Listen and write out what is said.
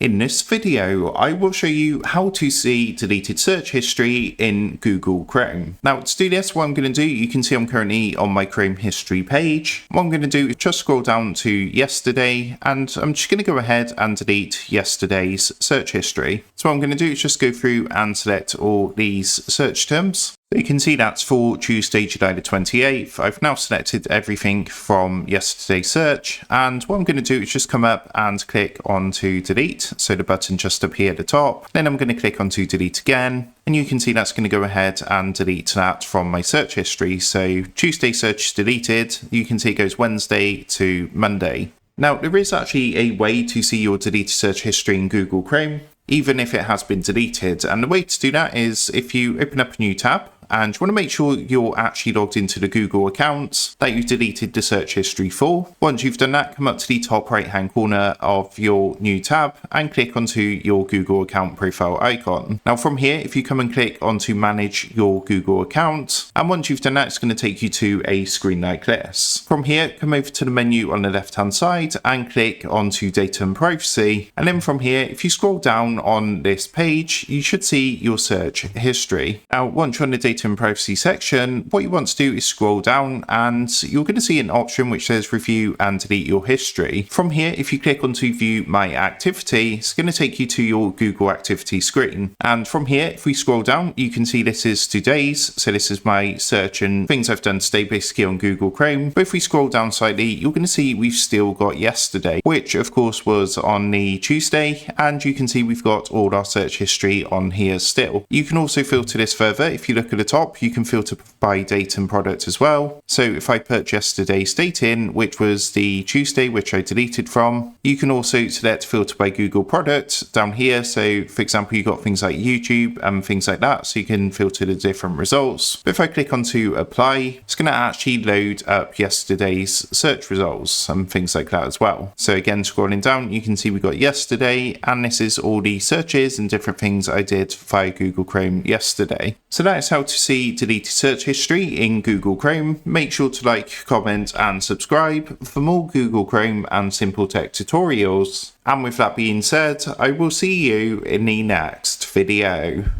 In this video, I will show you how to see deleted search history in Google Chrome. Now, to do this, what I'm going to do, you can see I'm currently on my Chrome history page. What I'm going to do is just scroll down to yesterday, and I'm just going to go ahead and delete yesterday's search history. So what I'm going to do is just go through and select all these search terms. So you can see that's for Tuesday, July the 28th. I've now selected everything from yesterday's search, and what I'm going to do is just come up and click onto delete. So the button just up here at the top. Then I'm going to click onto delete again, and you can see that's going to go ahead and delete that from my search history. So Tuesday search is deleted. You can see it goes Wednesday to Monday. Now, there is actually a way to see your deleted search history in Google Chrome, even if it has been deleted. And the way to do that is if you open up a new tab, and you want to make sure you're actually logged into the Google account that you've deleted the search history for. Once you've done that, come up to the top right hand corner of your new tab and click onto your Google account profile icon. Now from here, if you come and click onto manage your Google account, and once you've done that, it's going to take you to a screen like this. From here, come over to the menu on the left hand side and click onto data and privacy. And then from here, if you scroll down on this page, you should see your search history. Now, once you're on the data and privacy section, what you want to do is scroll down and you're going to see an option which says review and delete your history. From here, if you click onto view my activity, it's going to take you to your Google activity screen. And from here, if we scroll down, you can see this is today's. So this is my search and things I've done today basically on Google Chrome. But if we scroll down slightly, you're going to see we've still got yesterday, which of course was on the Tuesday. And you can see we've got all our search history on here still. You can also filter this further. If you look at the top, you can filter by date and product as well. So if I put yesterday's date in, which was the Tuesday, which I deleted from, you can also select filter by Google product down here. So for example, you've got things like YouTube and things like that. So you can filter the different results. But if I click onto apply, it's going to actually load up yesterday's search results and things like that as well. So again, scrolling down, you can see we got yesterday, and this is all the searches and different things I did via Google Chrome yesterday. So that is how to see deleted search history in Google Chrome. Make sure to like, comment and subscribe for more Google Chrome and simple tech tutorials. And with that being said, I will see you in the next video.